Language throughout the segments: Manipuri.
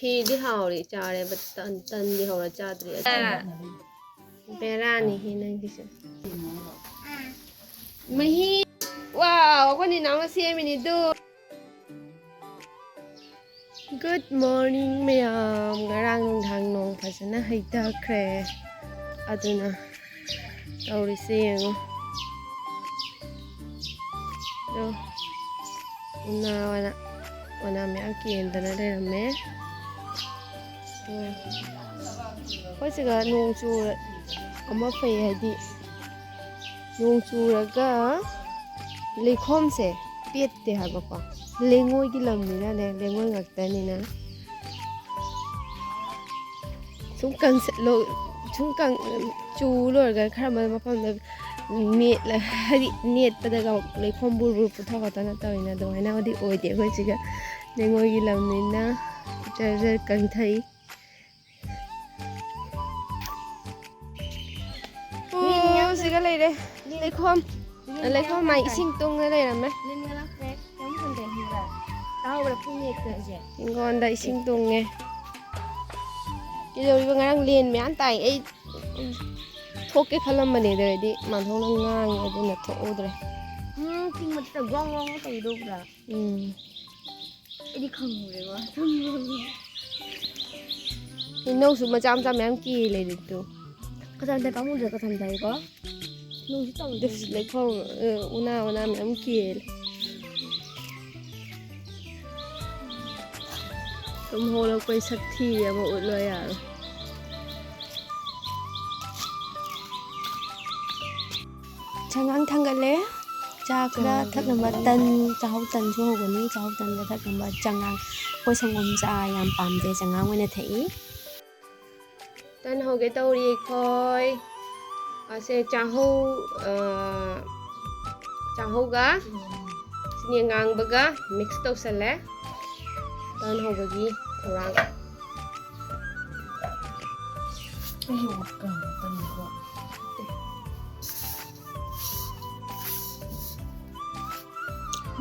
Khidi hauri chare but tan di hora chadri. Berani hi nang kisu. Mahi. Wow, ako ni nang siya minido. Good morning, mayam. Ngarang nung nong pasana haita kre. Aduna. Tauri siya ngo. Do. Wana me aki endana re me. Ko siga nong chu ama fei hadi. Nong chu raga lekhom se pette ha ba ko. Lengoi gi lamni na le lengoi ngakta ni na. Sungkang lo sungkang chu lo ga khara ma mafam da me la hadi net pada ga lekhom bur bur putha ka ta na ta ina do ina odi oi de ko siga lengoi gi lamni na jar kang thai. Oh siga lai de lekhom mai sing tung na lai ram ngon đây sinh tung nghe cái rồi bây giờ liền mấy anh tài ấy thốt cái khăn lâm mà để đời đi mà không năng ngang ở bên là thổ rồi thì mà tự gong từ đâu ra đi không rồi quá thì nấu súp mà chăm mấy anh kia lấy được tu có thằng thầy có mua được có thằng thầy có nấu chứ tao được lấy không una mấy anh kia tôm hồ là quay sắc thi à bộ lời à changang thangale chakra thak number tan chau tan chu ho ni chau tan la thak number changang ko sangom sa yam pam je changang wena thei tan ho cái tàu đi khơi sẽ chahou ga sini ngang baga mix tàu sale tan ho bagi orang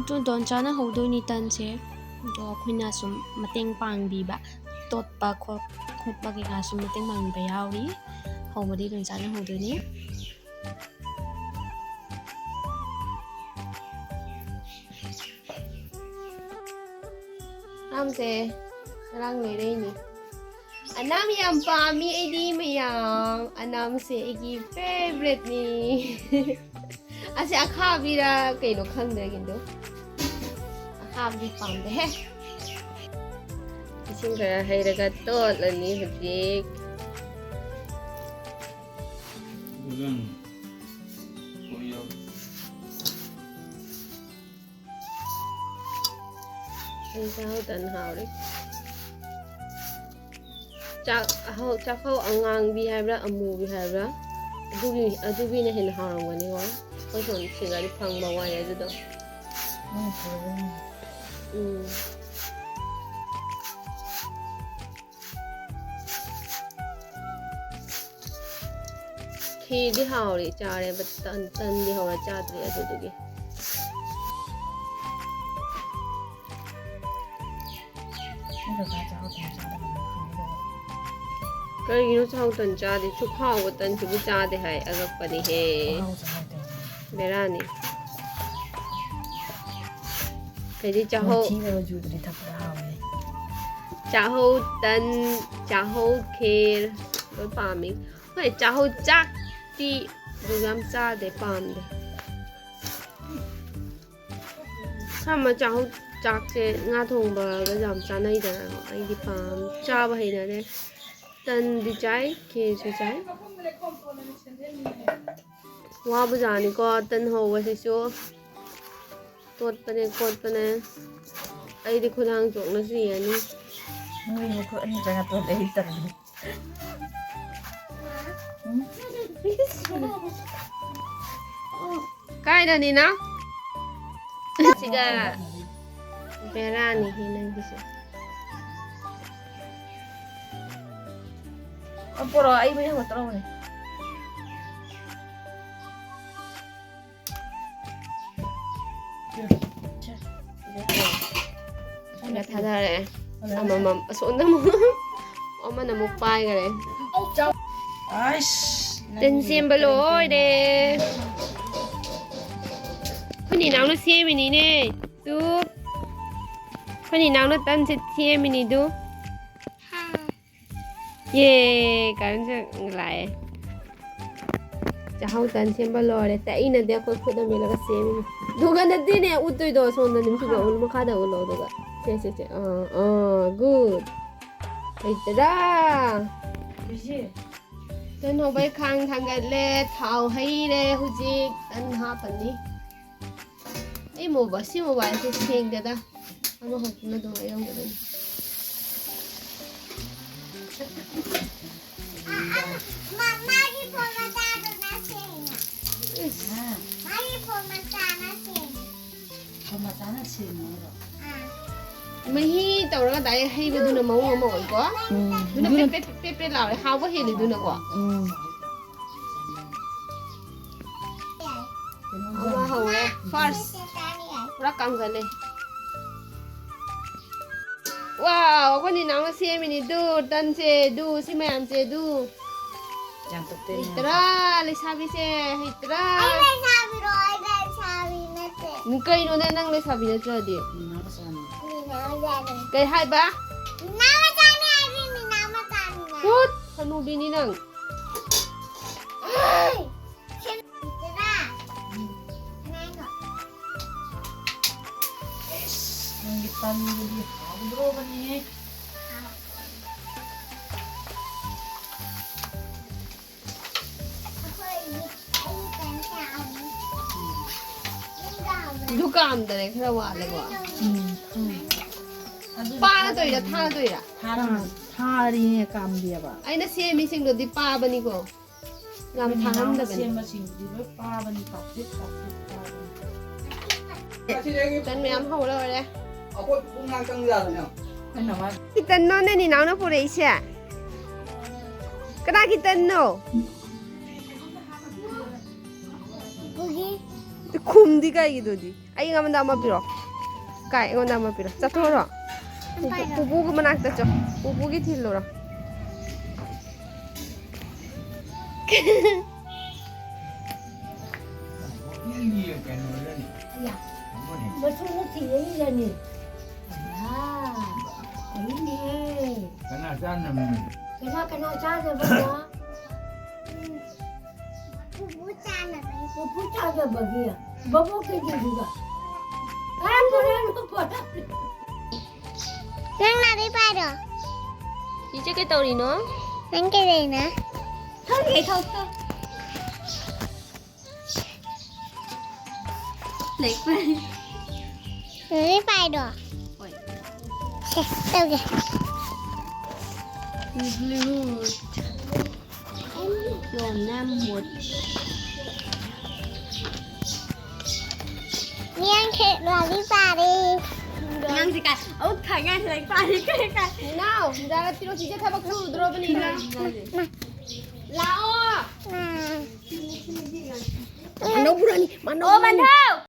tu don chana hodoi ni tan se do khuna sum mateng pang bi ba tot pa khot ba ke ga sum mateng pang ba yawi ho ma di don chana hodoi ni am se rang người đây nè anam yam pa mi edi mayam anam se egi favorite ni ase akha bira kai no khang de gindo akha bi pam de he isin kara hairaga tot lani hujik bukan kuyo ai sao tan hao đấy Chakhau angang bi hai bra amu bi hai bra adubi na hin harang wani wa ko son singa di phang ba wa ya do khi đi hao ri cha re but tan di hao ra cha tri adu du gi cái nó sao tần cha thì chúc hao của tần chúc cha thì hay ở gặp phần he berani cái gì cha hao tần cha hao khe với bà mình phải cha hao chắc thì dù làm cha để bàn đấy sao mà cha hao chắc thì ngã thùng bờ cái làm cha này đấy anh đi bàn cha bà hay đấy tan di chai ke su chai wa bu jani ko tan ho wa se so tot pane ai di khunang chok na si ani Mui ko ani jangan tuh dari tan. kai da ni na siga berani hinang kisu Apa lo? Ayo banyak motor nih. Nggak ada Amam asunda mo. Oma na mukbay ka rin. Tên xem bà lỗi đê. Con nhìn nào nó xem mình đi nè. Giúp. Con nhìn nào nó tân sẽ xem mình đi đu. Yeah, cảm ơn lại. Chào tân xem bà lỗi đê. Tại ina đeo khối khối đâm mình là cái xem mình. Đu gần đất đi nè. Út tôi đồ xong rồi. Nếm chú bảo ulu mà khá đầu ulu đu gà. Che. Good. Đấy ra. Tân hộp bay khang thang gạch lệ, thao hay lệ, hữu chí tân hạ phần đi. Ấy mô bà xí mô bà sẽ xem được đó. Ama hộp nó đồ ấy không được đấy. Mama di pomata na sena. Mari pomata na sena. Pomata na sena. Mà hi tàu ra cái hay bây giờ nó màu màu quá. Nó pe lao để hao quá hay để nó quá. Ama hậu này first. Ra căng cái này. Wow, con đi nào nó xem mình du, tân xe du, xí mày ăn xe du. Yang penting. Hitra, lấy sabi xe, hitra. Ai mai sabi rồi, ai sabi na te. Nung cây nó đang lấy sabi nó cho đi. Nama sana. Ni nama jani. Cây hai ba. Nama jani ai ni nama jani. Hút, con nu bini nang. Ai. Chen tira. Nai no. Yang kita ni bro kan ni. Dukaan da ne khara wa le wa. Pa na toi da tha na toi da. Thari ni kam dia ba. Ai na se mi sing do di pa ba ni ko. Ngam tha ham da ba ni. Siapa sih di pa ba ni tak tik. Tan me am hau la le. Aku pun nak tengah ni. Kenapa? Kita no ne ni nau na pu le sia. Kada kita no. Pergi. Khum di kai gi do di. Ai ngam da ma piro. Kai ngam da ma piro. Cha tho ro. Pupu ko manak ta cho. Pupu gi thil lo ro. Ini kan ni. Ya. Macam ni tiada ni ni. Ah. Ini. Kena sana ni. Kena cara baca. Pupu cara bagi ya. Babu ke juga. Kan boleh lupa. Nang nari pada. Đi chơi cái tàu đi nó. Nang cái gì nữa? Thôi vậy thôi. Lấy về. Nari pada. Đâu kìa. Blue. Đồ nam một. Nang ke nari pada. Ngang gì cả, thả ngang thì đánh phải đi cái cả. Nào, ra là tiro chỉ thay bác chủ rồi bên này. Lão. Nah. Mana bulan ni? Mana? Ô, bạn thao.